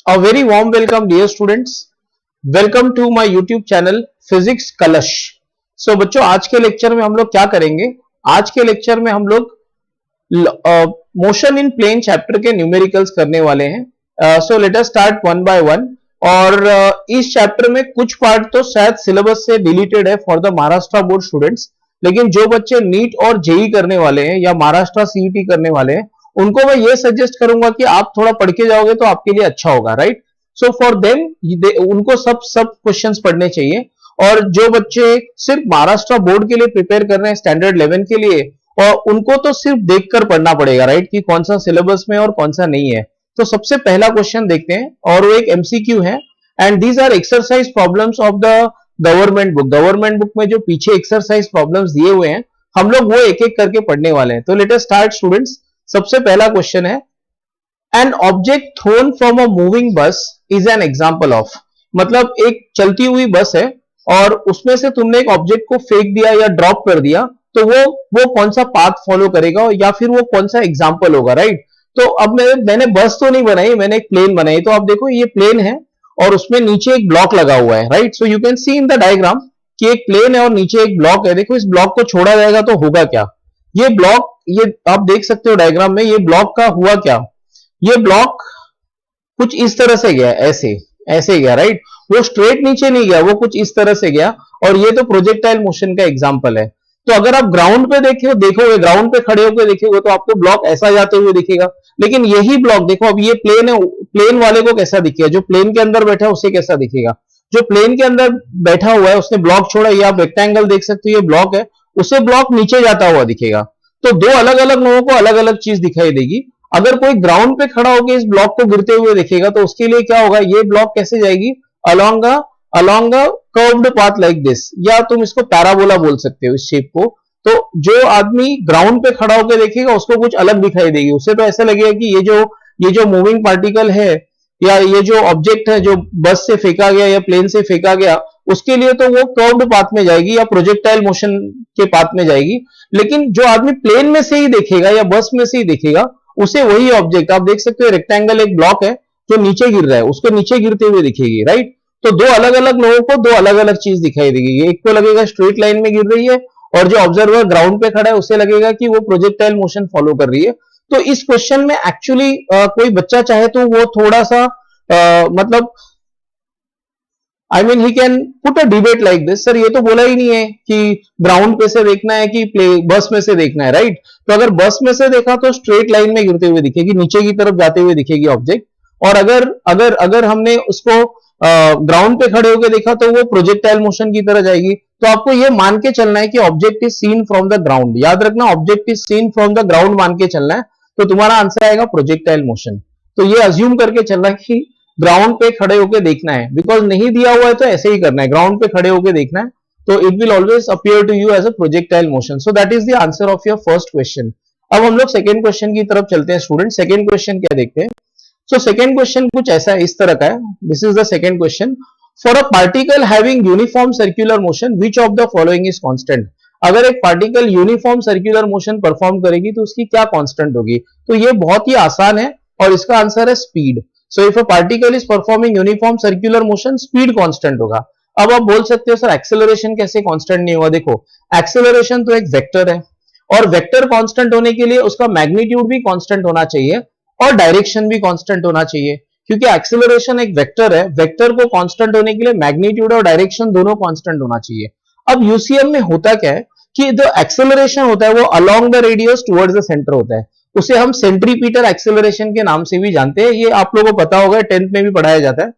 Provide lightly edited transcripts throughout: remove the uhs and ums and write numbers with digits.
A very warm welcome dear students. Welcome to my YouTube channel Physics कलश. So बच्चों आज के lecture में हम लोग क्या करेंगे? आज के लेक्चर में हम लोग मोशन इन प्लेन चैप्टर के न्यूमेरिकल्स करने वाले हैं. So let us start one by one. और इस चैप्टर में कुछ पार्ट तो शायद सिलेबस से डिलीटेड है for the Maharashtra board students, लेकिन जो बच्चे नीट और जेई करने वाले हैं या महाराष्ट्र सीईटी करने वाले हैं उनको मैं ये सजेस्ट करूंगा कि आप थोड़ा पढ़ के जाओगे तो आपके लिए अच्छा होगा, राइट? सो फॉर देम उनको सब क्वेश्चंस पढ़ने चाहिए. और जो बच्चे सिर्फ महाराष्ट्र बोर्ड के लिए प्रिपेयर कर रहे हैं स्टैंडर्ड 11 के लिए, और उनको तो सिर्फ देखकर पढ़ना पड़ेगा, राइट, कि कौन सा सिलेबस में और कौन सा नहीं है. तो सबसे पहला क्वेश्चन देखते हैं और वो एक एमसीक्यू है. And these are exercise problems of the government book. Government book में जो पीछे एक्सरसाइज प्रॉब्लम्स दिए हुए हैं हम लोग वो एक एक करके पढ़ने वाले हैं. तो लेट अस स्टार्ट स्टूडेंट्स. सबसे पहला क्वेश्चन है, an object thrown from a moving bus is an example of. मतलब एक चलती हुई बस है और उसमें से तुमने एक ऑब्जेक्ट को फेंक दिया या ड्रॉप कर दिया, तो वो कौन सा पाथ फॉलो करेगा या फिर वो कौन सा एग्जांपल होगा, राइट? तो अब मैंने बस तो नहीं बनाई, मैंने एक प्लेन बनाई. तो आप देखो ये प्लेन है और उसमें नीचे एक ब्लॉक लगा हुआ है, right? So you can see in the diagram कि एक प्लेन है और नीचे एक ब्लॉक है. देखो इस ब्लॉक को छोड़ा जाएगा तो होगा क्या? ये ब्लॉक, ये आप देख सकते हो डायग्राम में, ये ब्लॉक का हुआ क्या? ये ब्लॉक कुछ इस तरह से गया, ऐसे ऐसे गया, राइट? वो स्ट्रेट नीचे नहीं गया, वो कुछ इस तरह से गया. और ये तो प्रोजेक्टाइल मोशन का एग्जांपल है. तो अगर आप ग्राउंड पे देखोगे ग्राउंड पे खड़े होकर देखोगे तो आपको ब्लॉक ऐसा जाते हुए दिखेगा. लेकिन यही ब्लॉक देखो, अब ये प्लेन है, प्लेन वाले को कैसा दिखेगा? जो प्लेन के अंदर बैठा है उसे कैसा दिखेगा? जो प्लेन के अंदर बैठा हुआ है उसने ब्लॉक छोड़ा, ये आप रेक्टेंगल देख सकते हो, ये ब्लॉक है, उसे ब्लॉक नीचे जाता हुआ दिखेगा. तो दो अलग अलग लोगों को अलग अलग चीज दिखाई देगी. अगर कोई ग्राउंड पे खड़ा होकर इस ब्लॉक को गिरते हुए देखेगा तो उसके लिए क्या होगा? ये ब्लॉक कैसे जाएगी? Along a curved path like this, या तुम इसको पैराबोला बोल सकते हो इस शेप को. तो जो आदमी ग्राउंड पे खड़ा होकर देखेगा उसको कुछ अलग दिखाई देगी. उसे तो ऐसा लगेगा कि ये जो मूविंग पार्टिकल है या ये जो ऑब्जेक्ट है जो बस से फेंका गया या प्लेन से फेंका गया, उसके लिए तो वो कर्व्ड पाथ में जाएगी या प्रोजेक्टाइल मोशन के पाथ में जाएगी. लेकिन जो आदमी प्लेन में से ही देखेगा या बस में से ही देखेगा उसे वही ऑब्जेक्ट, आप देख सकते हो रेक्टेंगल एक ब्लॉक है जो नीचे गिर रहा है, उसको नीचे गिरते हुए दिखेगी, राइट? तो दो अलग अलग लोगों को दो अलग अलग चीज दिखाई देगी. एक को लगेगा स्ट्रेट लाइन में गिर रही है और जो ऑब्जर्वर ग्राउंड पे खड़ा है उसे लगेगा कि वो प्रोजेक्टाइल मोशन फॉलो कर रही है. तो इस क्वेश्चन में एक्चुअली कोई बच्चा चाहे तो वो थोड़ा सा मतलब I mean he can put a debate like this. Sir ये तो बोला ही नहीं है कि ग्राउंड पे से देखना है कि बस में से देखना है, राइट? तो अगर बस में से देखा तो स्ट्रेट लाइन में गिरते हुए दिखेगी, नीचे की तरफ जाते हुए दिखेगी ऑब्जेक्ट. और अगर अगर अगर हमने उसको ग्राउंड पे खड़े होकर देखा तो वो प्रोजेक्टाइल मोशन की तरह जाएगी. तो आपको ये मान के चलना है कि object is seen from the ground. याद रखना, object is seen from the ground मान के चलना है. तो तुम्हारा आंसर आएगा प्रोजेक्टाइल मोशन. तो ये अज्यूम करके चलना है कि ग्राउंड पे खड़े होकर देखना है, बिकॉज नहीं दिया हुआ है तो ऐसे ही करना है, ग्राउंड पे खड़े होकर देखना है. तो it will always appear to you as a projectile motion. So that is the answer of your first question. अब हम लोग सेकंड क्वेश्चन की तरफ चलते हैं स्टूडेंट. सेकंड क्वेश्चन क्या देखते हैं? सो सेकंड क्वेश्चन कुछ ऐसा है, इस तरह का है. This is the second question. For a particle having uniform circular motion which of the following is constant. अगर एक particle uniform circular motion perform करेगी तो उसकी क्या कांस्टेंट होगी? तो ये बहुत ही आसान है और इसका आंसर है speed. So if a particle is performing uniform circular motion, speed constant होगा. अब आप बोल सकते हो सर एक्सेलरेशन कैसे कांस्टेंट नहीं होगा? देखो एक्सेलरेशन तो एक वेक्टर है और वेक्टर कांस्टेंट होने के लिए उसका मैग्नीट्यूड भी कांस्टेंट होना चाहिए और डायरेक्शन भी कांस्टेंट होना चाहिए, क्योंकि एक्सेलरेशन एक वेक्टर है. वेक्टर को कांस्टेंट होने के लिए मैग्नीट्यूड और डायरेक्शन दोनों कांस्टेंट होना चाहिए. अब यूसीएम में होता क्या है कि जो एक्सेलरेशन होता है वो along the radius towards the centre होता है. उसे हम सेंट्रीपीटल एक्सेलरेशन के नाम से भी जानते हैं. ये आप लोगों को पता होगा, 10th में भी पढ़ाया जाता है.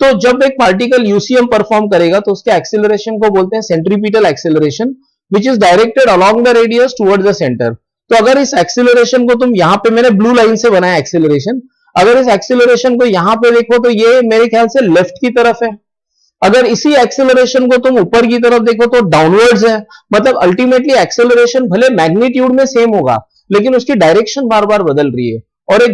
तो जब एक पार्टिकल यूसीएम परफॉर्म करेगा तो उसके एक्सेलरेशन को बोलते हैं centripetal acceleration, which is directed along the radius towards the centre. तो अगर इस एक्सेलरेशन को तुम यहां पे, मैंने ब्लू लाइन से बनाया एक्सेलरेशन, अगर इस एक्सेलरेशन को यहां पे देखो तो ये मेरे ख्याल से लेफ्ट की तरफ है. अगर इसी एक्सेलरेशन को तुम ऊपर की तरफ देखो तो डाउनवर्ड्स है. मतलब अल्टीमेटली एक्सेलरेशन भले मैग्नीट्यूड में सेम होगा लेकिन उसकी डायरेक्शन बार बार बदल रही है. और एक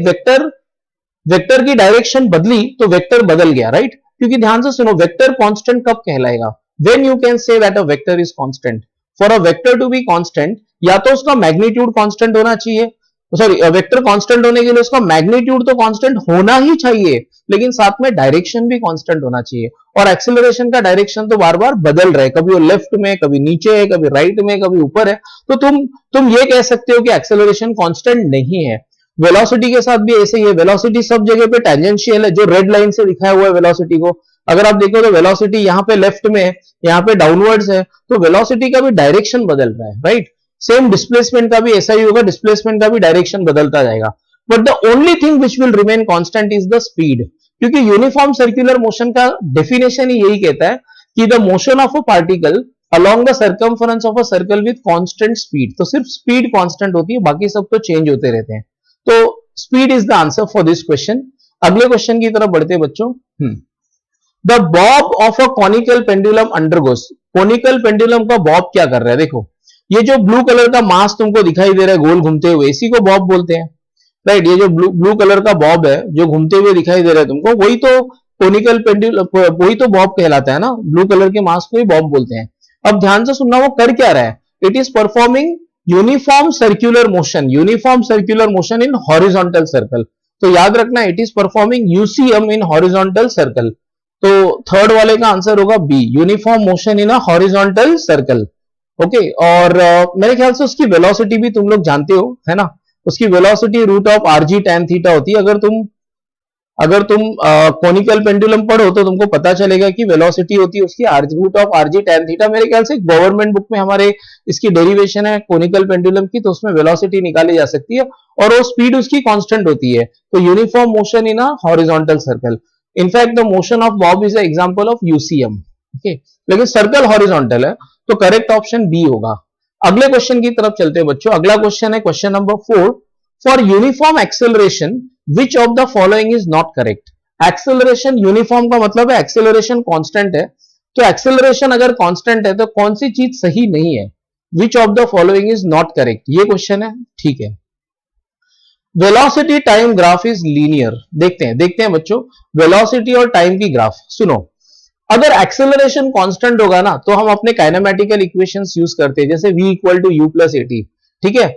वेक्टर की डायरेक्शन बदली तो वेक्टर बदल गया, राइट? क्योंकि ध्यान से सुनो, वेक्टर कांस्टेंट कब कहलाएगा? When you can say that a vector is constant. For a vector to be constant या तो उसका मैग्नीट्यूड कांस्टेंट होना चाहिए सॉरी वेक्टर कांस्टेंट होने के लिए उसका मैग्नीट्यूड तो कांस्टेंट होना ही चाहिए, लेकिन साथ में डायरेक्शन भी कांस्टेंट होना चाहिए। और एक्सेलरेशन का डायरेक्शन तो बार बार बदल रहा है, कभी वो लेफ्ट में, कभी नीचे है, कभी राइट में, कभी ऊपर है। तो तुम ये कह सकते हो कि एक्सेलरेशन कांस्टेंट नहीं है। वेलोसिटी के साथ भी ऐसे ही है, वेलोसिटी सब जगह पे टेंजेंशियल है, जो रेड लाइन से दिखाया हुआ है वेलोसिटी को। अगर आप देखो तो वेलोसिटी यहाँ पे लेफ्ट में है, यहाँ पे डाउनवर्ड्स है, तो वेलोसिटी का भी डायरेक्शन बदल रहा है, राइट। सेम डिस्प्लेसमेंट का भी ऐसा ही होगा, डिस्प्लेसमेंट का भी डायरेक्शन बदलता जाएगा। But the only thing which will remain constant is the speed, क्योंकि यूनिफॉर्म सर्कुलर मोशन का डेफिनेशन ही यही कहता है कि the motion of a particle along the circumference of a circle with constant speed। तो सिर्फ स्पीड कांस्टेंट होती है, बाकी सब तो चेंज होते रहते हैं। तो speed is the answer for this question. अगले क्वेश्चन की तरफ बढ़ते हैं बच्चों। The Bob of a conical pendulum undergoes. Conical pendulum का बॉब क्या कर रहा है, देखो ये जो ब्लू कलर का मास तुमको दिखाई दे रहा है गोल घूमते हुए, इसी को बॉब बोलते हैं, राइट। ये जो ब्लू कलर का बॉब है जो घूमते हुए दिखाई दे रहा है तुमको, वही तो कोनिकल पेंडुलम, वही तो बॉब कहलाता है ना। ब्लू कलर के मास को ही बॉब बोलते हैं। अब ध्यान से सुनना, वो कर क्या रहा है, it is performing uniform circular motion, uniform circular motion in horizontal circle. तो याद रखना, it is performing UCM in horizontal circle. तो थर्ड वाले का आंसर होगा B, uniform motion in a horizontal circle. Okay, और मेरे ख्याल से उसकी वेलोसिटी भी तुम लोग जानते हो, है ना। उसकी velocity root of rg tan theta होती है। अगर तुम कोनिकल पेंडुलम पढ़ो तो तुमको पता चलेगा कि वेलोसिटी होती है उसकी root of rg tan theta. मेरे ख्याल से गवर्नमेंट बुक में हमारे इसकी डेरिवेशन है कोनिकल पेंडुलम की, तो उसमें वेलोसिटी निकाली जा सकती है और वो स्पीड उसकी कांस्टेंट होती है। तो uniform motion in a horizontal circle. In fact the motion of Bob is an example of UCM. Okay, लेकिन सर्कल हॉरिजॉन्टल है, तो करेक्ट ऑप्शन बी होगा। अगले क्वेश्चन की तरफ चलते हैं बच्चों। अगला क्वेश्चन है question number 4। For uniform acceleration which of the following is not correct. Acceleration uniform का मतलब है एक्सेलरेशन कांस्टेंट है, तो एक्सेलरेशन अगर कांस्टेंट है तो कौन सी चीज सही नहीं है, विच of the following is not correct, ये क्वेश्चन है, ठीक है। Velocity time graph is linear. देखते हैं बच्चों, वेलोसिटी और टाइम की ग्राफ। सुनो, अगर एक्सेलरेशन कांस्टेंट होगा ना तो हम अपने काइनेमेटिकल इक्वेशंस यूज करते हैं, जैसे v equal to you plus at, ठीक है।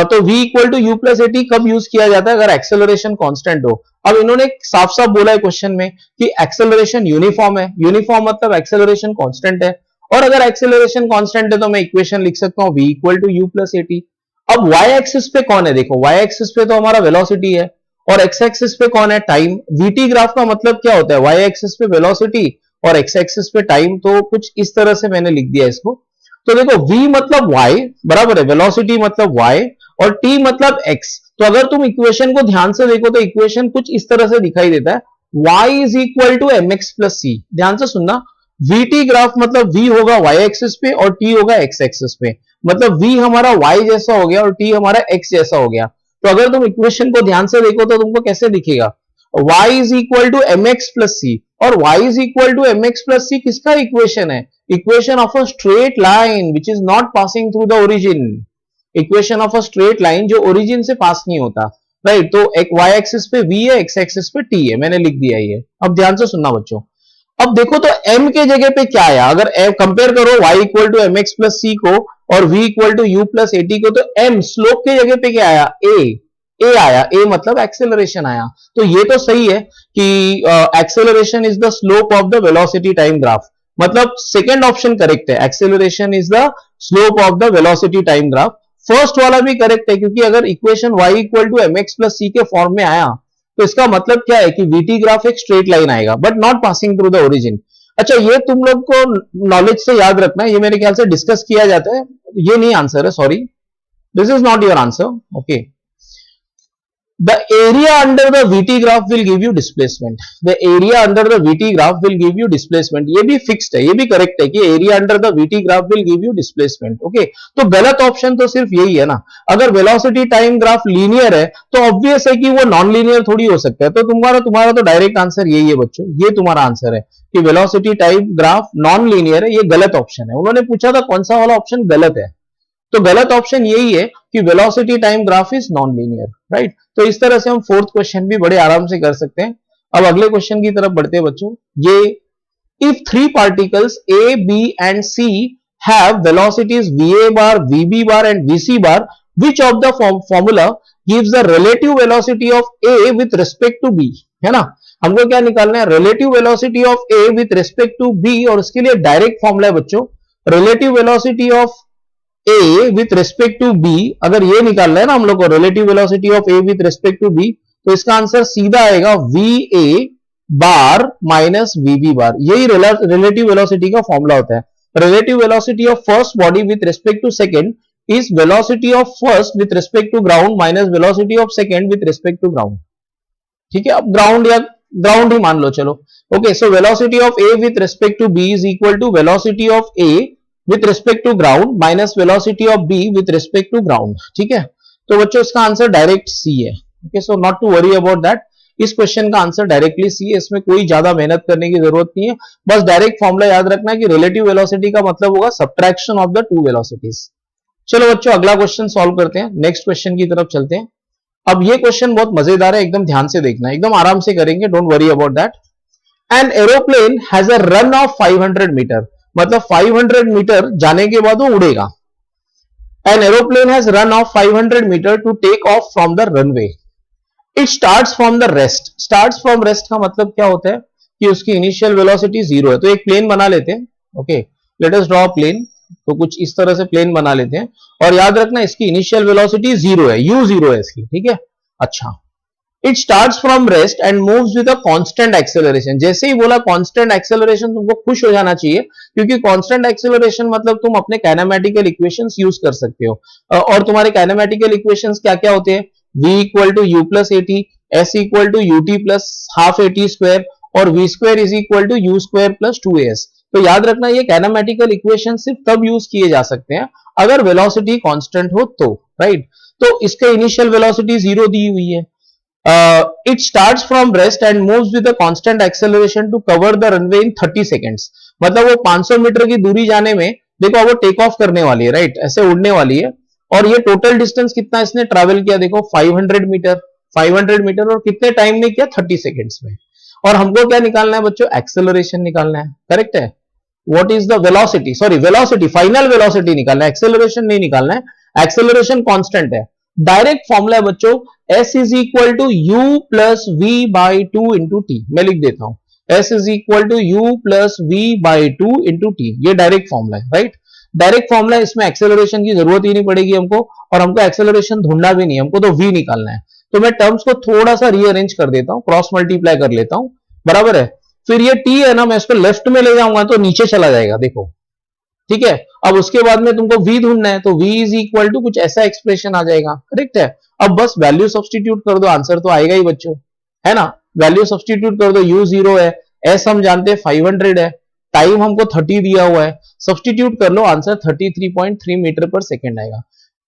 तो v equal to you plus at कब यूज किया जाता है, अगर एक्सेलरेशन कांस्टेंट हो। अब इन्होंने साफ साफ बोला है क्वेश्चन में कि एक्सेलरेशन यूनिफॉर्म है, यूनिफॉर्म मतलब एक्सेलरेशन कांस्टेंट है, और अगर एक्सेलरेशन कांस्टेंट है तो मैं इक्वेशन लिख सकता हूं v equal to you plus at. अब वाई एक्सिस पे कौन है, देखो वाई एक्सिस पे तो हमारा वेलोसिटी है, और एक्स एक्सिस पे कौन है, टाइम। वीटी ग्राफ का मतलब क्या होता है, वाई एक्सिस पे वेलोसिटी और एक्स एक्सिस पे टाइम। तो कुछ इस तरह से मैंने लिख दिया इसको। तो देखो v मतलब y बराबर है, वेलोसिटी मतलब y, और t मतलब x। तो अगर तुम इक्वेशन को ध्यान से देखो तो इक्वेशन कुछ इस तरह से दिखाई देता है, y is equal to m x plus c. ध्यान से सुनना, vt ग्राफ मतलब v होगा y एक्सिस पे और t होगा x एक्सिस पे। मतलब v हमारा y जैसा हो गया और t हमारा x जैसा हो गया। तो अगर तुम इक्वेशन को ध्यान से देखो तो तुमको कैसे दिखेगा, y is equal to m x plus c, और y is equal to m x plus c किसका इक्वेशन है, equation of a straight line which is not passing through the origin. Equation of a straight line जो origin से pass नहीं होता, right. तो एक y axis पे v है, x एक्सिस पे t है, मैंने लिख दिया ये। अब ध्यान से सुनना बच्चों, अब देखो तो m के जगह पे क्या आया, अगर कंपेयर करो y equal to m x plus c को और v equal to you plus a t को, तो m स्लोप के जगह पे क्या आया, a आया, a मतलब एक्सेलरेशन आया। तो ये तो सही है कि acceleration is the slope of the velocity time graph, मतलब सेकंड ऑप्शन करेक्ट है, acceleration is the slope of the velocity time graph. First वाला भी करेक्ट है, क्योंकि अगर equation y equal to m x plus c के form में आया तो इसका मतलब क्या है कि वीटी ग्राफ एक स्ट्रेट लाइन आएगा but not passing through the origin. अच्छा, ये तुम लोग को नॉलेज से याद रखना है, ये मेरे ख्याल से डिस्कस किया जाता है, ये नहीं आंसर है, sorry, this is not your answer. Okay, the area under the VT graph will give you displacement. The area under the VT graph will give you displacement. ये भी फिक्स्ड है, ये भी करेक्ट है कि area under the VT graph will give you displacement. Okay, तो गलत option तो सिर्फ यही है ना। अगर वेलोसिटी टाइम ग्राफ लीनियर है तो ऑब्वियस है कि वो नॉन लीनियर थोड़ी हो सकता है। तो तुम्हारा तो डायरेक्ट आंसर यही है बच्चों, ये तुम्हारा आंसर है कि velocity time graph non linear है, ये गलत ऑप्शन है। उन्होंने पूछा था कौन सा वाला ऑप्शन गलत है, तो गलत ऑप्शन यही है कि velocity time graph is non linear, right. तो इस तरह से हम फोर्थ क्वेश्चन भी बड़े आराम से कर सकते हैं। अब अगले क्वेश्चन की तरफ बढ़ते हैं बच्चों। ये if three particles A B and C have velocities va bar, vb bar and vc bar, which of the formula gives the relative velocity of A with respect to B, है ना। हमको क्या निकालना है, relative velocity of A with respect to B, और उसके लिए direct formula है बच्चों, relative velocity of A with respect to B. अगर ये निकालना है ना हम लोग को, relative velocity of A with respect to B, तो इसका आंसर सीधा आएगा वी ए बार माइनस वीबी बार। यही रिलेटिव वेलोसिटी का फॉर्मूला होता है। Relative velocity of first body with respect to second is velocity of first with respect to ground minus velocity of second with respect to ground. ठीक है, अब ground या ground ही मान लो, चलो। Okay, so velocity of A with respect to B is equal to velocity of A with respect to ground minus velocity of B with respect to ground. ठीक है, तो बच्चों इसका आंसर डायरेक्ट सी है। Okay, so not to worry about that, इस question का answer directly C है, इसमें कोई ज्यादा मेहनत करने की जरूरत नहीं है। बस डायरेक्ट फॉर्मूला याद रखना है कि रिलेटिव वेलोसिटी का मतलब होगा subtraction of the two velocities. चलो बच्चों अगला क्वेश्चन सॉल्व करते हैं, नेक्स्ट क्वेश्चन की तरफ चलते हैं। अब ये क्वेश्चन बहुत मजेदार है, एकदम ध्यान से देखना, एकदम आराम से करेंगे, don't worry about that. An aeroplane has a run of 500 metre, मतलब 500 मीटर जाने के बाद वो उड़ेगा। An aeroplane has run of 500 metre to take off from the runway. It starts from the rest. Starts from rest का मतलब क्या होता है कि उसकी इनिशियल वेलोसिटी 0 है। तो एक प्लेन बना लेते हैं। Okay, let us draw plane. तो कुछ इस तरह से प्लेन बना लेते हैं, और याद रखना इसकी इनिशियल वेलोसिटी 0 है, u0 है इसकी। ठीक है, अच्छा। It starts from rest and moves with a constant acceleration. जैसे ही बोला कांस्टेंट एक्सेलरेशन, तुमको खुश हो जाना चाहिए, क्योंकि कांस्टेंट एक्सेलरेशन मतलब तुम अपने काइनेमेटिकल इक्वेशंस यूज कर सकते हो। और तुम्हारे काइनेमेटिकल इक्वेशंस क्या क्या होते हैं, v equal to you plus A T, S equal to U T plus half A T square, और v square is equal to U square plus 2as। तो याद रखना ये काइनेमेटिकल इक्वेशन सिर्फ तब यूज किए जा सकते हैं अगर वेलोसिटी कांस्टेंट हो तो, राइट। तो इसका इनिशियल वेलोसिटी 0 दी हुई है। It starts from rest and moves with a constant acceleration to cover the runway in 30 seconds. मतलब वो 500 मीटर की दूरी जाने में, देखो वो टेक ऑफ करने वाली है, राइट, ऐसे उड़ने वाली है। और ये टोटल डिस्टेंस कितना इसने ट्रैवल किया, देखो 500 मीटर, 500 मीटर, और कितने टाइम में किया, 30 सेकंड्स में। और हमको क्या निकालना है बच्चों, एक्सेलरेशन निकालना है, करेक्ट है। What is the velocity, sorry velocity, final velocity निकालना है, एक्सेलरेशन नहीं निकालना है, एक्सेलरेशन कांस्टेंट है। डायरेक्ट फॉर्मूला है बच्चों, s is equal to u plus v by 2 into T. मैं लिख देता हूं, s is equal to u plus v by 2 into T. ये डायरेक्ट फॉर्मूला है, राइट। डायरेक्ट फॉर्मूला, इसमें एक्सेलरेशन की जरूरत ही नहीं पड़ेगी हमको, और हमको एक्सेलरेशन ढूंढना भी नहीं, हमको तो v निकालना है। तो मैं टर्म्स को थोड़ा सा रीअरेंज कर देता हूं, क्रॉस मल्टीप्लाई कर लेता हूं, बराबर है। फिर ये t है ना, मैं इसको लेफ्ट में ले जाऊंगा तो नीचे चला जाएगा, देखो, ठीक है। अब उसके बाद में तुमको v ढूंढना है, तो v इज इक्वल टू कुछ ऐसा एक्सप्रेशन आ जाएगा, करेक्ट है। अब बस वैल्यू सब्स्टिट्यूट कर दो, आंसर तो आएगा ही बच्चों, है ना। वैल्यू सब्स्टिट्यूट कर दो, u 0 है, s हम जानते हैं 500 है, टाइम हमको 30 दिया हुआ है, सब्स्टिट्यूट कर लो, आंसर 33.3 मीटर पर सेकेंड आएगा।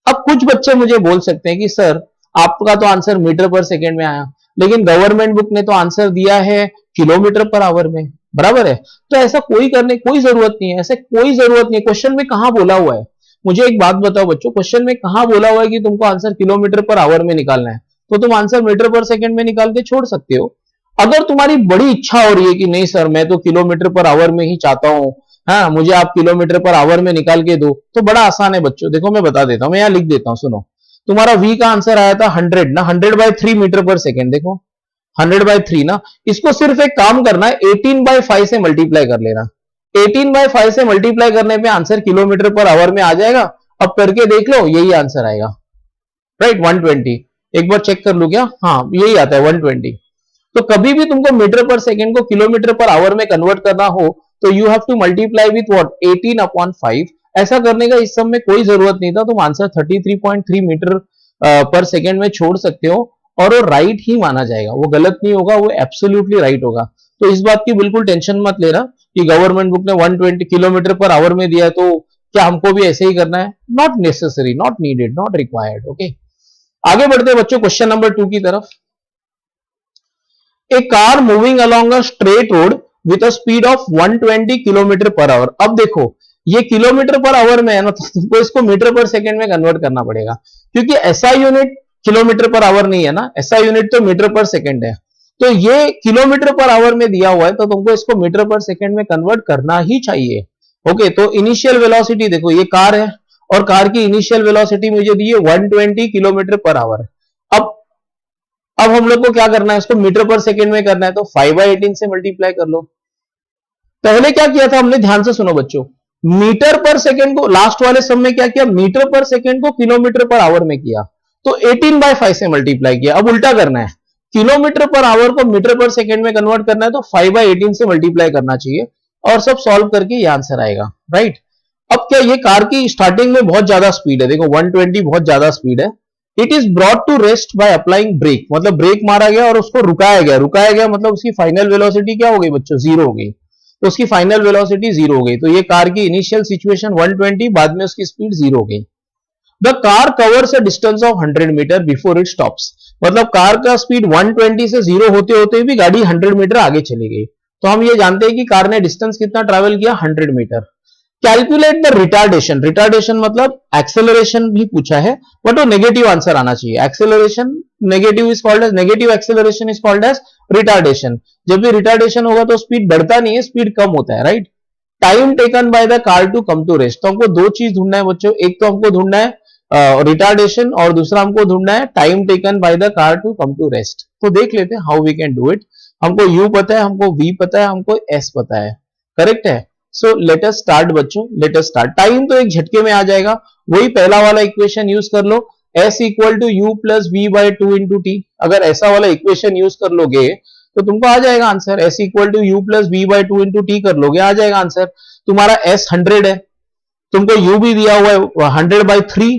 अब कुछ बच्चे मुझे बोल सकते हैं कि सर आपका तो आंसर मीटर पर सेकेंड में आया, लेकिन गवर्नमेंट बुक ने तो आंसर दिया है किलोमीटर पर आवर में, बराबर है। तो ऐसा कोई करने कोई जरूरत नहीं है, ऐसे कोई जरूरत नहीं है। क्वेश्चन में कहां बोला हुआ है, मुझे एक बात बताओ बच्चों, क्वेश्चन में कहां बोला हुआ है कि तुमको आंसर किलोमीटर पर आवर में निकालना है? तो तुम आंसर मीटर पर सेकंड में निकाल के छोड़ सकते हो। अगर तुम्हारी बड़ी इच्छा हो रही है कि नहीं सर मैं तो किलोमीटर पर आवर में ही चाहता हूं, हाँ मुझे आप किलोमीटर पर आवर में निकाल के दो, तो बड़ा आसान है बच्चों, देखो मैं बता देता हूं, मैं यहां लिख देता हूं, सुनो। तुम्हारा v का आंसर आया था 100 ना, 100/3 मीटर पर सेकेंड, देखो 100/3 ना, इसको सिर्फ एक काम करना है 18/5 से मल्टीप्लाई कर लेना। 18/5 से मल्टीप्लाई करने पे आंसर किलोमीटर पर आवर में आ जाएगा। अब करके देख लो, यही आंसर आएगा, राइट, 120। एक बार चेक कर लो क्या, हाँ यही आता है 120। तो कभी भी तुमको मीटर पर सेकेंड को किलोमीटर पर आवर में कन्वर्ट करना हो तो you have to multiply with what, 18/5। ऐसा करने का इस सब में कोई जरूरत नहीं था, तुम आंसर 33.3 मीटर पर सेकेंड में छोड़ सकते हो और वो राइट ही माना जाएगा, वो गलत नहीं होगा, वो एब्सोल्युटली राइट होगा। तो इस बात की बिल्कुल टेंशन मत लेना कि गवर्नमेंट बुक ने 120 किलोमीटर पर आवर में दिया है तो क्या हमको भी ऐसे ही करना है, not necessary, not needed, not required. Okay, आगे बढ़ते हैं बच्चों क्वेश्चन नंबर 2 की तरफ। A car moving along a straight road with a speed of 120 kilometre per hour. अब देखो ये किलोमीटर पर आवर में है ना, तो तुमको इसको मीटर पर सेकेंड में कन्वर्ट करना पड़ेगा, क्योंकि ऐसा यूनिट किलोमीटर पर आवर नहीं है ना, ऐसा यूनिट तो मीटर पर सेकेंड है। तो ये किलोमीटर पर आवर में दिया हुआ है तो तुमको इसको मीटर पर सेकेंड में कन्वर्ट करना ही चाहिए। ओके, तो इनिशियल वेलोसिटी देखो, ये कार है और कार की इनिशियल वेलोसिटी मुझे दी है 120 किलोमीटर पर आवर। अब हम लोग को क्या करना है, इसको मीटर पर सेकेंड में करना है, तो 5/18 से मल्टीप्लाई कर लो। पहले क्या किया था हमने, ध्यान से सुनो बच्चों, मीटर पर सेकेंड को लास्ट वाले सम में क्या किया, मीटर पर सेकेंड को किलोमीटर पर आवर में किया, तो 18/5 से मल्टीप्लाई किया। अब उल्टा करना है, किलोमीटर पर आवर को मीटर पर सेकेंड में कन्वर्ट करना है, तो 5/18 से मल्टीप्लाई करना चाहिए और सब सॉल्व करके ये आंसर आएगा, राइट। अब क्या, ये कार की स्टार्टिंग में बहुत ज्यादा स्पीड है, देखो 120 बहुत ज्यादा स्पीड है। It is brought to rest by applying brake, मतलब ब्रेक मारा गया और उसको रुकाया गया मतलब उसकी फाइनल वेलोसिटी क्या हो गई बच्चों, जीरो हो गई, तो उसकी फाइनल वेलोसिटी जीरो हो गई। तो ये कार की इनिशियल सिचुएशन 120, बाद में उसकी स्पीड जीरो हो गई। The car covers a distance of 100 metre before it stops, मतलब कार का स्पीड 120 से जीरो होते होते भी गाड़ी 100 मीटर आगे चली गई। तो हम ये जानते हैं कि कार ने डिस्टेंस कितना ट्रैवल किया, 100 metre. Calculate the retardation, retardation मतलब एक्सेलरेशन भी पूछा है, बट वो नेगेटिव आंसर आना चाहिए। Acceleration negative is called as, negative acceleration is called as retardation. जब भी रिटार्डेशन होगा तो स्पीड बढ़ता नहीं है, स्पीड कम होता है, राइट। Time taken by the car to come to rest, तो हमको दो चीज ढूंढना है बच्चों, एक तो हमको ढूंढना है रिटार्डेशन और दूसरा हमको ढूंढना है time taken by the car to come to rest. तो देख लेते हैं how we can do it. हमको u पता है, हमको v पता है, हमको s पता है, करेक्ट है। सो लेट अस स्टार्ट बच्चों, लेट अस स्टार्ट। टाइम तो एक झटके में आ जाएगा, वही पहला वाला इक्वेशन यूज कर लो, s equal to you plus V by two into T. अगर ऐसा वाला इक्वेशन यूज कर लोगे तो तुमको आ जाएगा answer, s equal to you plus V by two into T कर लोगे, आ जाएगा आंसर। तुम्हारा s 100 है, तुमको u भी दिया हुआ है 100/3,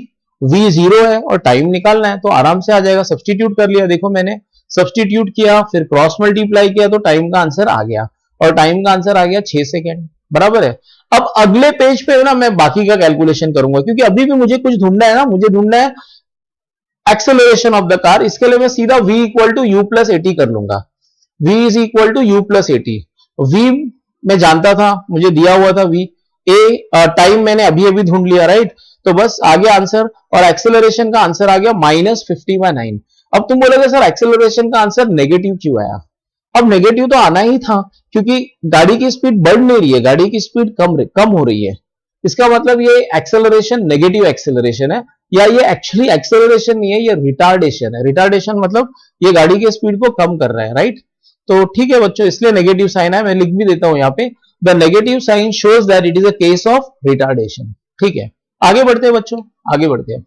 v 0 है और टाइम निकालना है, तो आराम से आ जाएगा। सब्सटीट्यूट कर लिया, देखो मैंने सब्सटीट्यूट किया, फिर क्रॉस मल्टीप्लाई किया, तो टाइम का आंसर आ गया, और टाइम का आंसर आ गया 6 सेकेंड, बराबर है। अब अगले पेज पे ना मैं बाकी का कैलकुलेशन करूंगा, क्योंकि अभी भी मुझे कुछ ढूंढना है ना, मुझे ढूंढना है एक्सेलरेशन ऑफ द कार। इसके लिए मैं सीधा v equal to you plus 80 कर लूंगा, v is equal to you plus 80। v मैं जानता था, मुझे दिया हुआ था v, a टाइम मैंने अभी अभी ढूंढ लिया, राइट। तो बस आ गया आंसर, और एक्सेलरेशन का आंसर आ गया -50/9। अब तुम बोलोगे सर एक्सेलरेशन का आंसर नेगेटिव क्यों आया? अब नेगेटिव तो आना ही था, क्योंकि गाड़ी की स्पीड बढ़ नहीं रही है, गाड़ी की स्पीड कम हो रही है। इसका मतलब ये एक्सेलरेशन नेगेटिव एक्सेलरेशन है, या ये एक्चुअली एक्सेलरेशन नहीं है, ये रिटार्डेशन है। रिटार्डेशन मतलब ये गाड़ी की स्पीड को कम कर रहा है, राइट। तो ठीक है बच्चों, इसलिए नेगेटिव साइन है, मैं लिख भी देता हूं यहाँ पे, the negative sign shows that it is a case of retardation. ठीक है, आगे बढ़ते हैं बच्चों, आगे बढ़ते हैं।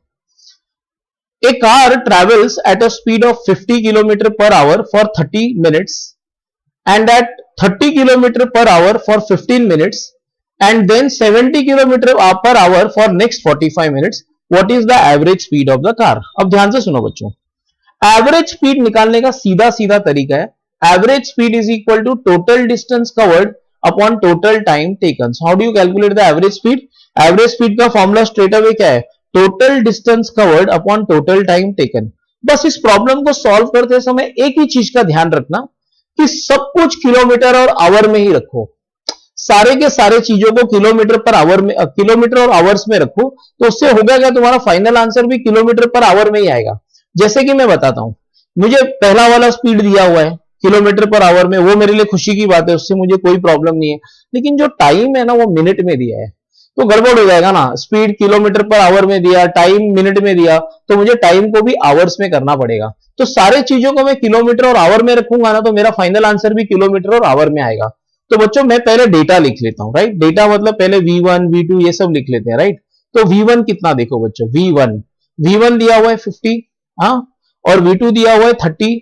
A car travels at a speed of 50 km per hour for 30 minutes and at 30 km per hour for 15 minutes and then 70 km per hour for next 45 minutes. What is the average speed of the car? अब ध्यान से सुनो बच्चों, average speed निकालने का सीधा सीधा तरीका है, average speed is equal to total distance covered upon total time taken. How do you calculate the average speed? Average speed का फॉर्मूला स्ट्रेट अवे क्या है, total distance covered upon total time taken. बस इस problem को solve करते समय एक ही चीज का ध्यान रखना कि सब कुछ किलोमीटर और आवर में ही रखो, सारे के सारे चीजों को किलोमीटर पर आवर में, किलोमीटर और आवर्स में रखो, तो उससे होगा क्या, तुम्हारा फाइनल आंसर भी किलोमीटर पर आवर में ही आएगा। जैसे कि मैं बताता हूं, मुझे पहला वाला स्पीड दिया हुआ है किलोमीटर पर आवर में, वो मेरे लिए खुशी की बात है, उससे मुझे कोई प्रॉब्लम नहीं है। लेकिन जो टाइम है ना, वो मिनट में दिया है, तो गड़बड़ हो जाएगा ना। स्पीड किलोमीटर पर आवर में दिया, टाइम मिनट में दिया, तो मुझे टाइम को भी आवर्स में करना पड़ेगा। तो सारे चीजों को मैं किलोमीटर और आवर में रखूंगा ना, तो मेरा फाइनल आंसर भी किलोमीटर और आवर में आएगा। तो बच्चों मैं पहले डेटा लिख लेता हूं, राइट। डेटा मतलब पहले v1 v2 ये सब लिख लेते हैं, राइट। तो v1 कितना, देखो बच्चों, v1 दिया हुआ है 50, हाँ, और v2 दिया हुआ है 30,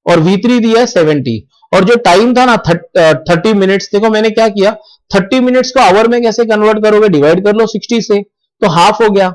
और v3 दिया है 70, और जो टाइम था ना 30 मिनट्स, देखो मैंने क्या किया, 30 मिनट्स को आवर में कैसे कन्वर्ट करोगे, डिवाइड कर लो 60 से, तो हाफ हो गया।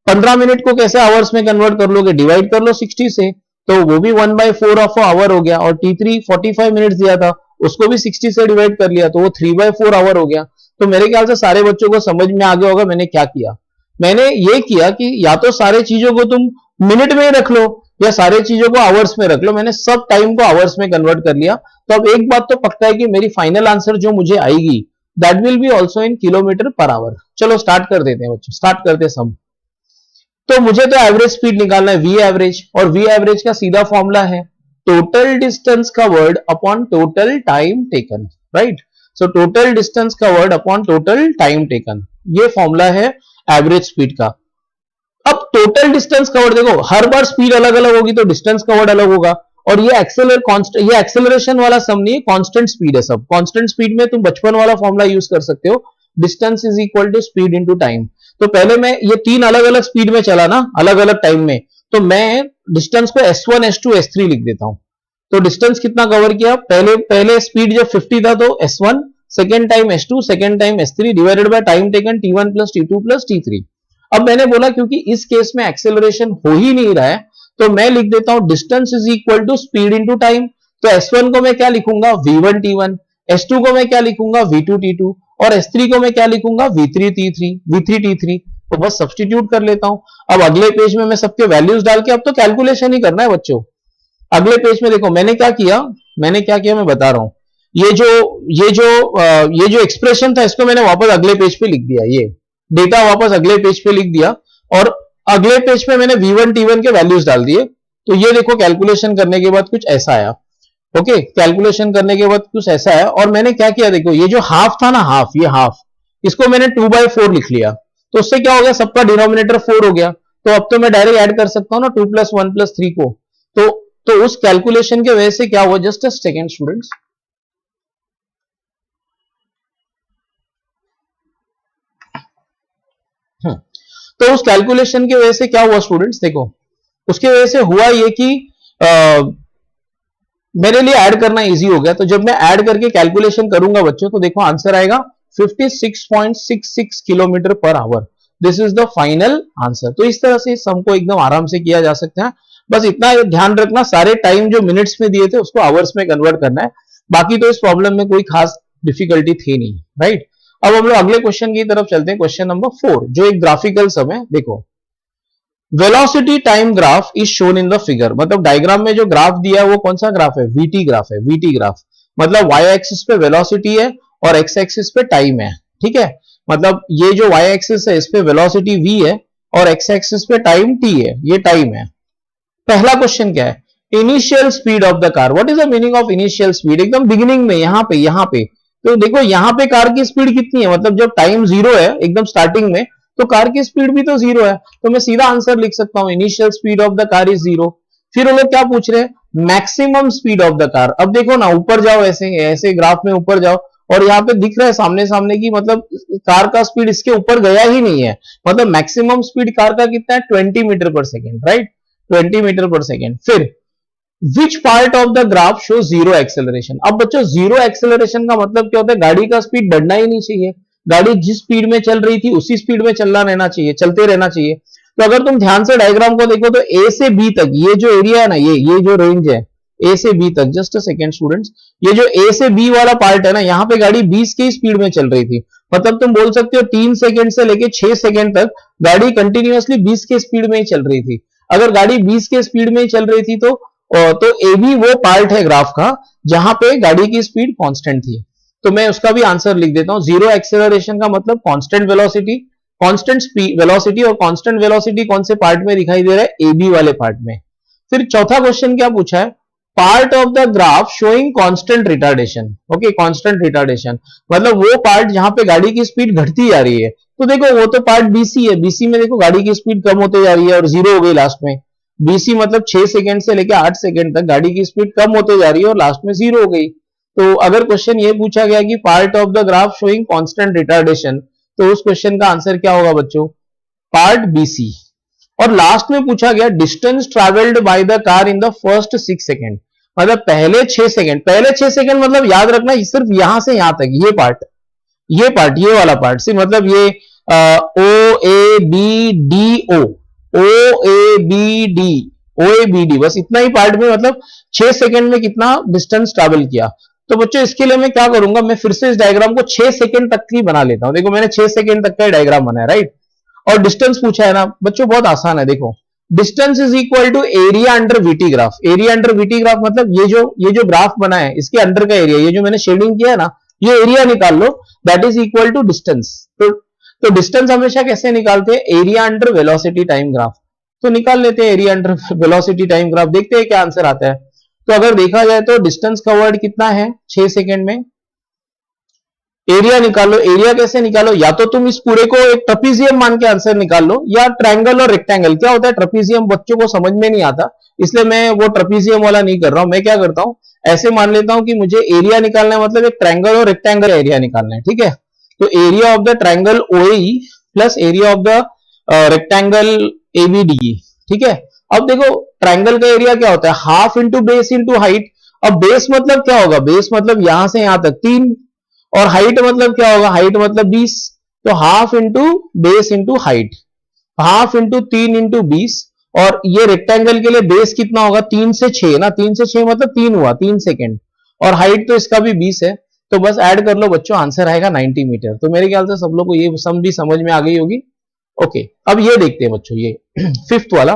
15 मिनट को कैसे आवर्स में कन्वर्ट कर लोगे, डिवाइड कर लो 60 से, तो वो भी 1/4 ऑफ आवर हो गया। और t3 45 मिनट्स दिया था, उसको भी 60 से डिवाइड कर लिया, तो वो 3/4 आवर हो गया। तो मेरे ख्याल से सारे बच्चों को समझ में आ गया होगा मैंने क्या किया। मैंने ये किया कि या तो सारे चीजों को तुम मिनट में ही रख लो, या सारे चीजों को आवर्स में रख लो। मैंने सब टाइम को आवर्स में कन्वर्ट कर लिया। तो अब एक बात तो पक्का है कि मेरी फाइनल आंसर जो मुझे आएगी, that will be also in kilometre per our. चलो स्टार्ट कर देते हैं बच्चों, स्टार्ट करते हैं सम। तो मुझे तो एवरेज स्पीड निकालना है, वी एवरेज, और वी एवरेज का सीधा फॉर्मूला है total distance covered upon total time taken, right. So total distance covered upon total time taken, ये फॉर्मूला है एवरेज स्पीड का। अब टोटल डिस्टेंस कवर्ड देखो, हर बार स्पीड अलग अलग होगी तो डिस्टेंस कवर्ड अलग होगा। और ये एक्सेलरेशन वाला सम नहीं है, कांस्टेंट स्पीड है सब। कांस्टेंट स्पीड में तुम बचपन वाला फॉर्मूला यूज कर सकते हो, distance is equal to speed into time. तो पहले मैं ये तीन अलग अलग स्पीड में चला ना, अलग अलग टाइम में, तो मैं डिस्टेंस को S1 S2 S3 लिख देता हूं। तो डिस्टेंस कितना कवर किया, पहले पहले स्पीड जब 50 था तो S1, second time S2, second time S3 divided by time taken T1 plus T2 plus T3। अब मैंने बोला क्योंकि इस केस में एक्सेलरेशन हो ही नहीं रहा है, तो मैं लिख देता हूं distance is equal to speed into time. तो S1 को मैं क्या लिखूंगा, V1 T1, S2 को मैं क्या लिखूंगा, V2 T2, और S3 को मैं क्या लिखूंगा, V3 T3। तो बस सब्स्टिट्यूट कर लेता हूं। अब अगले पेज में मैं सबके वैल्यूज डाल के, अब तो कैलकुलेशन ही करना है बच्चों। अगले पेज में देखो मैंने क्या किया मैं बता रहा हूं। ये जो एक्सप्रेशन था इसको मैंने वापस अगले पेज पे लिख दिया, ये डेटा वापस अगले पेज पे लिख दिया, और अगले पेज पे मैंने V1 T1 के वैल्यूज डाल दिए। तो ये देखो कैलकुलेशन करने के बाद कुछ ऐसा आया। ओके, कैलकुलेशन करने के बाद कुछ ऐसा है। और मैंने क्या किया देखो, ये जो हाफ था ना, ये हाफ, इसको मैंने 2/4 लिख लिया। तो उससे क्या हो गया, सबका डिनोमिनेटर 4 हो गया। तो अब तो मैं डायरेक्ट ऐड कर सकता हूं ना 2 + 1 + 3 को। तो उस कैलकुलेशन के वजह से क्या हुआ, जस्ट अ सेकेंड स्टूडेंट्स। तो उस कैलकुलेशन की वजह से क्या हुआ स्टूडेंट्स, देखो उसकी वजह से हुआ ये कि मेरे लिए ऐड करना इजी हो गया। तो जब मैं ऐड करके कैलकुलेशन करूंगा बच्चों, तो देखो आंसर आएगा 56.66 kilometre per our. This is the final answer. तो इस तरह से सम को एकदम आराम से किया जा सकता है। बस इतना ध्यान रखना, सारे टाइम जो मिनट्स में दिए थे उसको आवर्स में कन्वर्ट करना है। बाकी तो इस प्रॉब्लम में कोई खास डिफिकल्टी थी नहीं, राइट। अब हम लोग अगले क्वेश्चन की तरफ चलते हैं, क्वेश्चन नंबर 4, जो एक ग्राफिकल सम है। देखो, velocity time graph is shown in the figure. मतलब डायग्राम में जो ग्राफ दिया है वो कौन सा ग्राफ है, वीटी ग्राफ है। वीटी ग्राफ मतलब वाई एक्सिस पे वेलोसिटी है और एक्स एक्सिस पे टाइम है, ठीक है। मतलब ये जो वाई एक्सिस है इस पे वेलोसिटी v है और एक्स एक्सिस पे टाइम t है, ये टाइम है। पहला क्वेश्चन क्या है, initial speed of the car. What is the meaning of initial speed, एकदम बिगिनिंग में, यहां पे। तो देखो यहां पे कार की स्पीड कितनी है, मतलब जब टाइम 0 है एकदम स्टार्टिंग में, तो कार की स्पीड भी तो 0 है। तो मैं सीधा आंसर लिख सकता हूं, initial speed of the car is 0। फिर वो लोग क्या पूछ रहे हैं, maximum speed of the car. अब देखो ना, ऊपर जाओ, ऐसे ऐसे ग्राफ में ऊपर जाओ, और यहाँ पे दिख रहा है सामने सामने की, मतलब कार का स्पीड इसके ऊपर गया ही नहीं है। मतलब मैक्सिमम स्पीड कार का कितना है, 20 मीटर पर सेकेंड, राइट, 20 मीटर पर सेकेंड। फिर which part of the graph show zero acceleration. अब बच्चों जीरो एक्सेलरेशन का मतलब क्या होता है, गाड़ी का स्पीड बढ़ना ही नहीं चाहिए। गाड़ी जिस स्पीड में चल रही थी उसी स्पीड में चलना रहना चाहिए, चलते रहना चाहिए। तो अगर तुम ध्यान से डायग्राम को देखो तो ए से बी तक ये जो एरिया है ना, ये जो रेंज है ए से बी तक, जस्ट अ सेकेंड स्टूडेंट्स, ये जो ए से बी वाला पार्ट है ना, यहाँ पे गाड़ी 20 की स्पीड में चल रही थी। मतलब तुम बोल सकते हो 3 सेकेंड से लेके 6 सेकेंड तक गाड़ी कंटिन्यूअसली 20 के स्पीड में ही चल रही थी। अगर गाड़ी 20 के स्पीड में ही चल रही थी तो ए बी वो पार्ट है ग्राफ का जहां पे गाड़ी की स्पीड कांस्टेंट थी। तो मैं उसका भी आंसर लिख देता हूं, जीरो एक्सेलरेशन का मतलब constant velocity, constant speed velocity, और कांस्टेंट वेलोसिटी कौन से पार्ट में दिखाई दे रहा है, ए बी वाले पार्ट में। फिर चौथा क्वेश्चन क्या पूछा है, part of the graph showing constant retardation. Okay, constant retardation मतलब वो पार्ट जहां पे गाड़ी की स्पीड घटती जा रही है। तो देखो वो तो पार्ट बीसी है, बीसी में देखो गाड़ी की स्पीड कम होते जा रही है और जीरो हो गई लास्ट में। बीसी मतलब 6 सेकंड से लेकर 8 सेकंड तक गाड़ी की स्पीड कम होते जा रही है और लास्ट में जीरो हो गई। तो अगर क्वेश्चन ये पूछा गया कि part of the graph showing constant retardation, तो उस क्वेश्चन का आंसर क्या होगा बच्चों, पार्ट बीसी। और लास्ट में पूछा गया distance travelled by the car in the first 6 second. मतलब पहले 6 सेकंड, पहले 6 सेकंड मतलब याद रखना सिर्फ यहां से यहां तक, ये वाला पार्ट सिर्फ, मतलब ये O A B D O, O A B D, बस इतना ही पार्ट में, मतलब 6 सेकंड में कितना डिस्टेंस ट्रैवल किया। तो बच्चों इसके लिए मैं क्या करूंगा, मैं फिर से इस डायग्राम को 6 सेकंड तक की बना लेता हूं। देखो मैंने 6 सेकंड तक का डायग्राम बनाया, राइट। और डिस्टेंस पूछा है ना बच्चों, बहुत आसान है। देखो distance is equal to area under VT graph. Area under VT graph मतलब ये जो ग्राफ बना है इसके अंडर का एरिया, ये जो मैंने शेडिंग किया है ना, ये एरिया निकाल लो, that is equal to distance. तो डिस्टेंस हमेशा कैसे निकालते हैं, area under velocity time graph. तो निकाल लेते हैं area under velocity time graph, देखते हैं क्या आंसर आता है। तो अगर देखा जाए तो डिस्टेंस कवर्ड कितना है 6 सेकंड में, एरिया निकालो। एरिया कैसे निकालो? या तो तुम इस पूरे को एक ट्रपीजियम मान के आंसर निकाल लो, या ट्रायंगल और रेक्टेंगल। क्या होता है ट्रपीजियम बच्चों को समझ में नहीं आता, इसलिए मैं वो ट्रपीजियम वाला नहीं कर रहा हूं। मैं क्या करता हूं, ऐसे मान लेता हूं कि मुझे एरिया निकालना है, मतलब एक ट्रायंगल और रेक्टेंगल एरिया निकालना है, ठीक है। तो एरिया ऑफ द ट्रायंगल ओई plus area of the rectangle ABD, ठीक है। अब देखो ट्रायंगल का एरिया क्या होता है, half into base into height. अब बेस मतलब क्या होगा, बेस मतलब यहां से यहां तक 3, और हाइट मतलब क्या होगा, हाइट मतलब 20। तो half into base into height, half into 3 into 20। और ये रेक्टेंगल के लिए बेस कितना होगा, 3 से 6 ना, 3 से 6 मतलब 3 हुआ, 3 सेकेंड। और हाइट तो इसका भी 20 है, तो बस ऐड कर लो बच्चों, आंसर आएगा 90 मीटर। तो मेरे ख्याल से सब लोग को ये सम भी समझ में आ गई होगी। ओके, अब ये देखते हैं बच्चों, ये फिफ्थ वाला।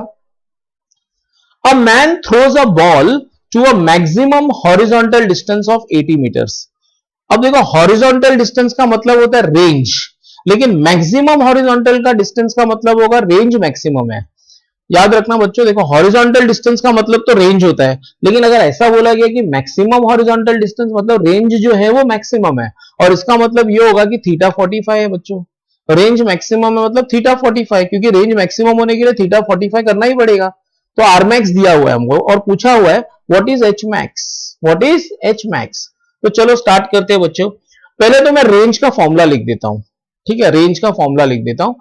A man throws a ball to a maximum horizontal distance of 80 metres. अब देखो हॉरिजॉन्टल डिस्टेंस का मतलब होता है रेंज, लेकिन मैक्सिमम हॉरिजॉन्टल का डिस्टेंस का मतलब होगा रेंज मैक्सिमम है। याद रखना बच्चों, देखो हॉरिजॉन्टल डिस्टेंस का मतलब तो रेंज होता है, लेकिन अगर ऐसा बोला गया कि मैक्सिमम हॉरिजॉन्टल डिस्टेंस मतलब रेंज जो है वो मैक्सिमम है, और इसका मतलब ये होगा कि थीटा 45 है बच्चों। रेंज मैक्सिमम है मतलब थीटा 45, क्योंकि रेंज मैक्सिमम होने के लिए थीटा 45 करना ही पड़ेगा। तो आर मैक्स दिया हुआ है हमको और पूछा हुआ है what is H max, what is H max. तो चलो स्टार्ट करते हैं बच्चों। पहले तो मैं रेंज का फॉर्मूला लिख देता हूं, ठीक है, रेंज का फॉर्मूला लिख देता हूं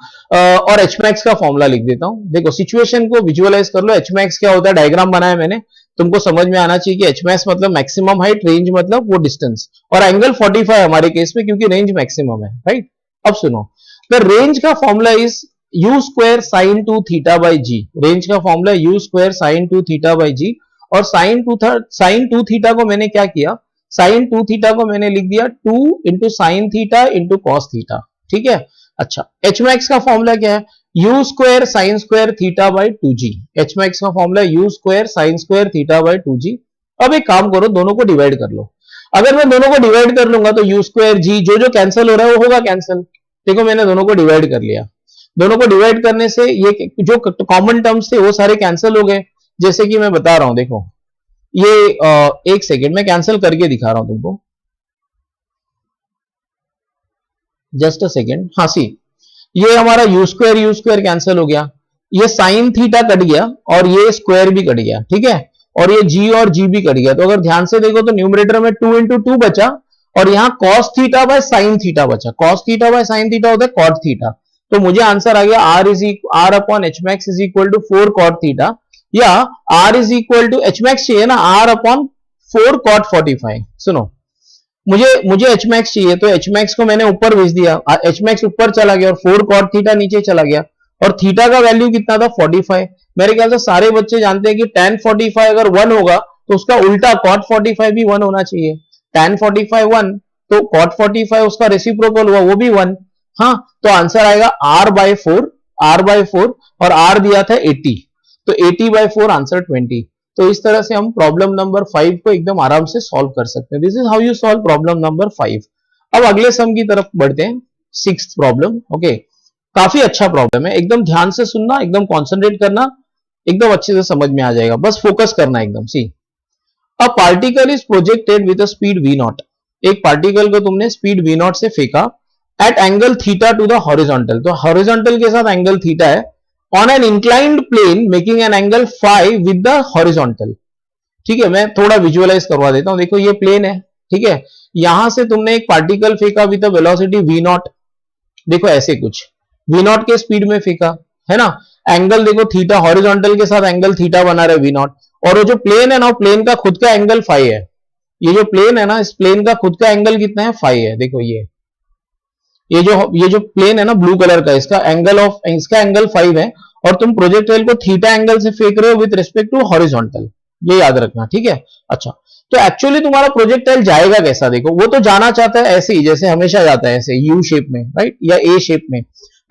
और एच मैक्स का फॉर्मूला लिख देता हूं। देखो सिचुएशन को विजुअलाइज कर लो, एच मैक्स क्या होता है, डायग्राम बनाया मैंने, तुमको समझ में आना चाहिए कि एच मैक्स मतलब मैक्सिमम हाइट, रेंज मतलब वो डिस्टेंस, और एंगल 45 हमारे केस में क्योंकि रेंज मैक्सिमम है, राइट। अब सुनो, द रेंज का formula is u square sine 2 theta by g. Range का formula u square sine 2 theta by g, और साइन 2 थीटा को मैंने क्या किया, साइन 2 थीटा को मैंने लिख दिया 2 into sine theta into cos theta, ठीक है। अच्छा, एच मैक्स का फॉर्मूला क्या है, u square sine square theta by 2g। H max का formula u square sine square theta by 2g। अब एक काम करो, दोनों को डिवाइड कर लो। अगर मैं दोनों को डिवाइड कर लूंगा तो यू स्क्वायर जी जो जो कैंसिल हो रहा है वो होगा कैंसिल। देखो मैंने दोनों को डिवाइड कर लिया, दोनों को डिवाइड करने से ये जो कॉमन टर्म्स थे वो सारे कैंसिल हो गए। जैसे कि मैं बता रहा हूं, देखो ये एक सेकेंड में कैंसिल करके दिखा रहा हूं तुमको, जस्ट अ सेकेंड। हाँ सी, ये हमारा यू स्क्वायर कैंसिल हो गया, ये साइन थीटा कट गया और ये स्क्वायर भी कट गया, ठीक है। और ये जी और जी भी कट गया। तो अगर ध्यान से देखो तो न्यूमरेटर में 2 इंटू 2 बचा, और यहां cos theta by sine theta बचा। Cos theta by sine theta होता है कॉट थीटा। तो मुझे आंसर आ गया R upon H max is equal to 4 cot theta, या R is equal to H max चाहिए ना, आर अपॉन 4 कॉट 45। सुनो, मुझे मुझे एच मैक्स चाहिए, तो एच मैक्स को मैंने ऊपर भेज दिया, एच मैक्स ऊपर चला गया और 4 कॉट थीटा नीचे चला गया, और थीटा का वैल्यू कितना था 45। मेरे ख्याल से सारे बच्चे जानते हैं कि tan 45 अगर 1 होगा तो उसका उल्टा cot 45 भी 1 होना चाहिए। tan 45 1, तो cot 45 उसका रेसिप्रोकल हुआ वो भी 1। हाँ, तो आंसर आएगा r बाय 4, r बाय 4, और r दिया था 80, तो 80 बाय 4 आंसर 20। तो इस तरह से हम प्रॉब्लम नंबर 5 को एकदम आराम से सॉल्व कर सकते हैं। This is how you solve problem number 5। अब अगले सम की तरफ बढ़ते हैं, सिक्स्थ प्रॉब्लम। ओके, काफी अच्छा प्रॉब्लम है, एकदम ध्यान से सुनना, एकदम कॉन्सेंट्रेट करना, एकदम अच्छे से समझ में आ जाएगा, बस फोकस करना एकदम। C, a particle is projected with a speed v naught. एक पार्टिकल को तुमने स्पीड v नॉट से फेंका at angle theta to the horizontal. तो हॉरिजॉन्टल के साथ एंगल थीटा है, on an inclined plane making an angle phi with the horizontal. ठीक है, मैं थोड़ा विजुअलाइज करवा देता हूं। देखो ये प्लेन है, ठीक है, यहां से तुमने एक पार्टिकल फेंका विद वेलोसिटी v नॉट, देखो ऐसे कुछ v नॉट के स्पीड में फेंका है ना। एंगल देखो थीटा, हॉरिजॉन्टल के साथ एंगल थीटा बना रहे v नॉट, और वो जो प्लेन है ना, प्लेन का खुद का एंगल फाई है। ये जो प्लेन है ना, इस प्लेन का खुद का एंगल कितना है, फाई है। देखो ये जो प्लेन है ना ब्लू कलर का, इसका एंगल 5 है, और तुम प्रोजेक्टाइल को थीटा एंगल से फेंक रहे हो विद रिस्पेक्ट टू हॉरिजॉन्टल, ये याद रखना, ठीक है। अच्छा, तो एक्चुअली तुम्हारा प्रोजेक्टाइल जाएगा कैसा, देखो वो तो जाना चाहता है ऐसे ही जैसे हमेशा जाता है, ऐसे यू शेप में, राइट, या ए शेप में,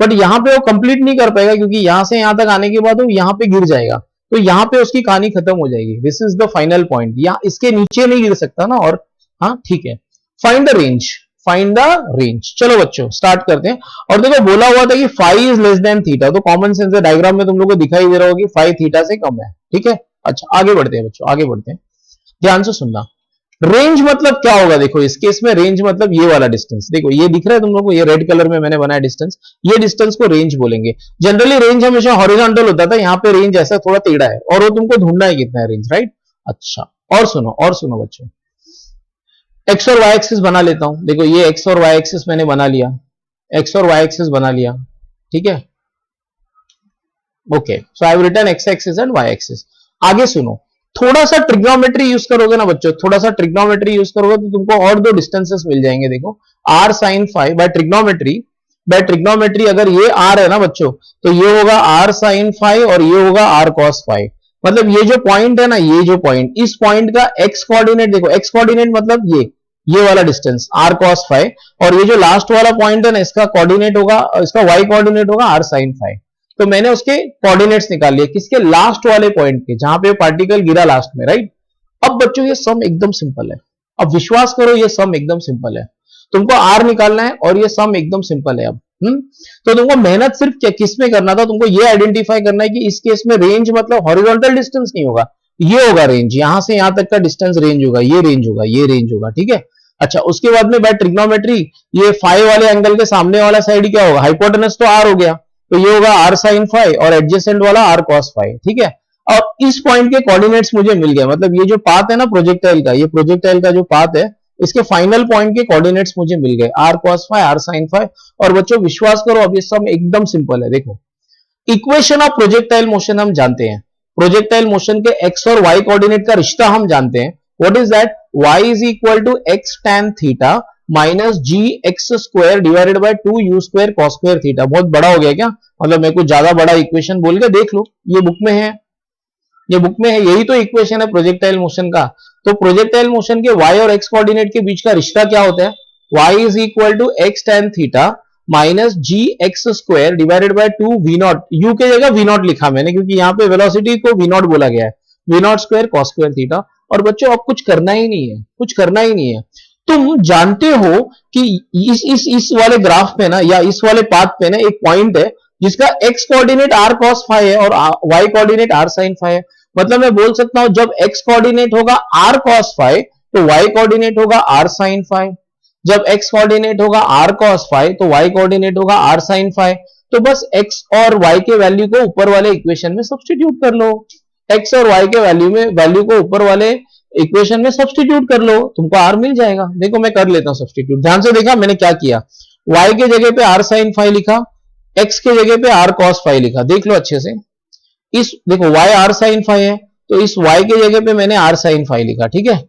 बट यहां पे वो कंप्लीट नहीं कर पाएगा, क्योंकि यहां से यहां तक आने के बाद वो यहां पे गिर जाएगा, तो यहां पे उसकी कहानी खत्म हो जाएगी। This is the final point, या इसके नीचे नहीं गिर सकता ना। और हाँ ठीक है, find the range, find the range. चलो बच्चों स्टार्ट करते हैं। और देखो बोला हुआ था कि phi is less than theta, तो कॉमन सेंस है, डायग्राम में तुम लोग को दिखाई दे रहा होगा कि फाई थीटा से कम है, ठीक है। अच्छा आगे बढ़ते हैं बच्चों, आगे बढ़ते हैं, ध्यान से सुनना। रेंज मतलब क्या होगा, देखो इस केस में रेंज मतलब ये वाला डिस्टेंस, देखो ये दिख रहा है तुम लोग को, ये रेड कलर में मैंने बनाया डिस्टेंस, ये डिस्टेंस को रेंज बोलेंगे। जनरली रेंज हमेशा हॉरिजॉन्टल होता था, यहाँ पे रेंज ऐसा थोड़ा टेढ़ा है, और वो तुमको ढूंढना है कितना है रेंज, राइट। अच्छा, और सुनो बच्चों, एक्स और वाई एक्सिस बना लेता हूं। देखो ये एक्स और वाई एक्सिस मैंने बना लिया, एक्स और वाई एक्सिस बना लिया, ठीक है। Okay, so I have written X axis and Y axis. आगे सुनो, थोड़ा सा ट्रिग्नोमेट्री यूज करोगे ना बच्चों, थोड़ा सा ट्रिग्नोमेट्री यूज करोगे तो तुमको और दो डिस्टेंसेस मिल जाएंगे। देखो R sine five by trigonometry अगर ये आर है ना बच्चों, तो ये होगा आर साइन फाइव और ये होगा आर कॉस फाइव। मतलब ये जो पॉइंट है ना, ये जो पॉइंट, इस पॉइंट का एक्स कोऑर्डिनेट देखो, एक्स कोऑर्डिनेट मतलब ये वाला डिस्टेंस आर कॉस फाइव, और ये जो लास्ट वाला पॉइंट है ना, इसका कोऑर्डिनेट होगा, इसका वाई कोऑर्डिनेट होगा आर साइन फाइव। तो मैंने उसके कोऑर्डिनेट्स निकाल लिए, किसके, लास्ट वाले पॉइंट के, जहां पे पार्टिकल गिरा लास्ट में, राइट। अब बच्चों ये सम एकदम सिंपल है, अब विश्वास करो ये सम एकदम सिंपल है। तुमको आर निकालना है और ये सम एकदम सिंपल है अब। तो तुमको मेहनत सिर्फ किस में करना था, तुमको ये आइडेंटिफाई करना है कि इस केस में रेंज मतलब हॉरिजॉन्टल डिस्टेंस नहीं होगा, ये होगा रेंज, यहां से यहां तक का डिस्टेंस रेंज होगा, ये रेंज होगा, ये रेंज होगा, ठीक है। अच्छा, उसके बाद में बाय ट्रिग्नोमेट्री ये फाइव वाले एंगल के सामने वाला साइड क्या होगा, हाइपोटेनस तो आर हो गया, तो ये होगा आर साइन फाइव और एडजेसेंट वाला आर कॉस फाइव, ठीक है। और इस पॉइंट के कोऑर्डिनेट्स मुझे मिल गए, मतलब ये जो पाथ है ना प्रोजेक्टाइल का, ये प्रोजेक्टाइल का जो पाथ है, इसके फाइनल पॉइंट के कोऑर्डिनेट्स मुझे मिल गए, R cos five, R sine five. और बच्चों विश्वास करो अब ये सब एकदम सिंपल है। देखो इक्वेशन ऑफ प्रोजेक्टाइल मोशन हम जानते हैं, प्रोजेक्टाइल मोशन के एक्स और वाई कोऑर्डिनेट का रिश्ता हम जानते हैं। What is that, y is equal to X tan theta minus G X square divided by 2 U square cos square theta. बहुत बड़ा हो गया क्या, मतलब मैं कुछ ज्यादा बड़ा इक्वेशन बोल के, देख लो ये बुक में है, ये बुक में है, यही तो इक्वेशन है प्रोजेक्टाइल मोशन का। तो प्रोजेक्टाइल मोशन के y और x कोऑर्डिनेट के बीच का रिश्ता क्या होता है, y is equal to X tan theta minus G X square divided by 2 V naught, U के जगह वी नॉट लिखा मैंने क्योंकि यहाँ पे वेलोसिटी को वी नॉट बोला गया है, V naught square cos square theta. और बच्चों अब कुछ करना ही नहीं है, कुछ करना ही नहीं है। तुम जानते हो कि इस वाले ग्राफ पे ना, या इस वाले पाथ पे ना एक पॉइंट है जिसका x coordinate r cos five है और y coordinate r sin five है। मतलब मैं बोल सकता हूं जब x कोऑर्डिनेट होगा r cos फाइव तो y कोऑर्डिनेट होगा r sin फाइव, जब x कोऑर्डिनेट होगा r cos फाइव तो y कोऑर्डिनेट होगा r sin फाइव। तो बस x और y के वैल्यू को ऊपर वाले इक्वेशन में सब्स्टिट्यूट कर लो, x और y के वैल्यू को ऊपर वाले इक्वेशन में सब्स्टिट्यूट कर लो, तुमको r मिल जाएगा। देखो मैं कर लेता हूं सब्स्टिट्यूट, ध्यान से देखा मैंने क्या किया, y के जगह पे r sin फाइव लिखा, x के जगह पे r cos फाइव लिखा, देख लो अच्छे से। इस देखो y r sin फाइव है तो इस y के जगह पे मैंने r sin फाइव लिखा, ठीक है।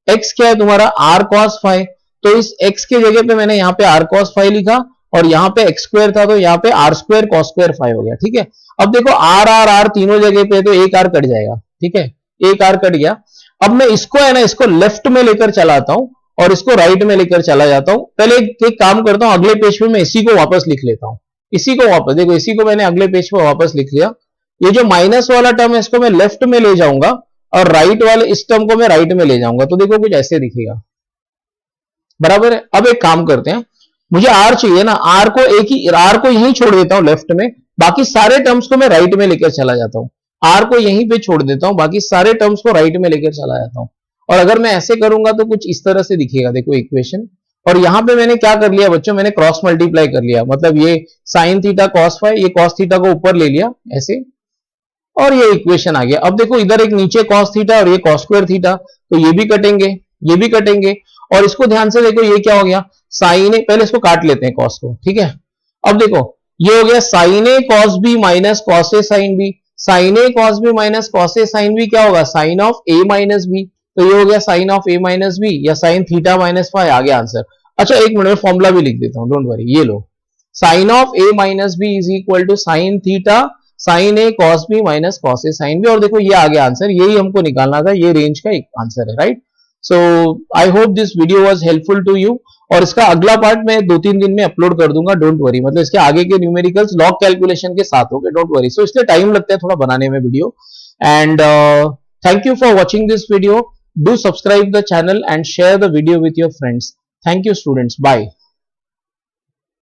x क्या है तुम्हारा r cos फाइव, तो इस x के जगह पे मैंने यहाँ पे r cos फाइव लिखा, और यहाँ पे x स्क्वायर था तो यहाँ पे r square cos square five हो गया, ठीक है। अब देखो r तीनों जगह पे तो एक r कट जाएगा, ठीक है, एक r कट गया। अब मैं इसको है ना, इसको लेफ्ट में लेकर चला आता हूं और इसको राइट में लेकर चला जाता हूं। पहले एक काम करता हूं, अगले पेज पे मैं इसी को वापस लिख लेता हूं, इसी को वापस, देखो इसी को मैंने अगले पेज पे वापस लिख लिया। ये जो माइनस वाला टर्म है इसको मैं लेफ्ट में ले जाऊंगा और राइट वाले इस टर्म को मैं राइट में ले जाऊंगा, तो देखो कुछ ऐसे दिखेगा, बराबर है। अब एक काम करते हैं, मुझे r चाहिए ना, r को यहीं छोड़ देता हूं लेफ्ट में, बाकी सारे टर्म्स को मैं राइट में लेकर चला जाता हूं। r को यहीं पे छोड़ देता हूं, बाकी सारे टर्म्स को राइट में लेकर चला जाता हूं। और अगर मैं ऐसे करूंगा तो कुछ इस तरह से दिखेगा, देखो इक्वेशन। और यहां पे मैंने क्या कर लिया बच्चों, मैंने क्रॉस मल्टीप्लाई कर लिया, मतलब ये साइन थीटा कॉस फाइव, ये कॉस थीटा को ऊपर ले लिया ऐसे, और ये इक्वेशन आ गया। अब देखो इधर एक नीचे कॉस थीटा और ये कॉस स्क्वायर थीटा, तो ये भी कटेंगे, ये भी कटेंगे। और इसको ध्यान से देखो, ये क्या हो गया, साइन ए, पहले इसको काट लेते हैं कॉस को, ठीक है। अब देखो ये हो गया sine A cos B minus cos A sine B, sine A cos B minus cos A sine B क्या होगा, sine of A minus B, तो ये हो गया sine of A minus B या साइन थीटा माइनस फाइव, आ गया answer. अच्छा एक मिनट में फॉर्मूला भी लिख देता हूं, डोंट वरी, ये लो, sine of A minus B is equal to sine theta sine A cos B minus cos A sine B, और देखो ये आ गया आंसर, यही हमको निकालना था, ये रेंज का एक आंसर है, right. So I hope this video was helpful to you, और इसका अगला पार्ट मैं 2-3 दिन में अपलोड कर दूंगा, डोंट वरी, मतलब इसके आगे के न्यूमेरिकल्स लॉग कैलकुलेशन के साथ होंगे, डोंट वरी। सो इसलिए टाइम लगता है थोड़ा बनाने में video, and thank you for watching this video, do subscribe the channel and share the video with your friends. Thank you students, bye.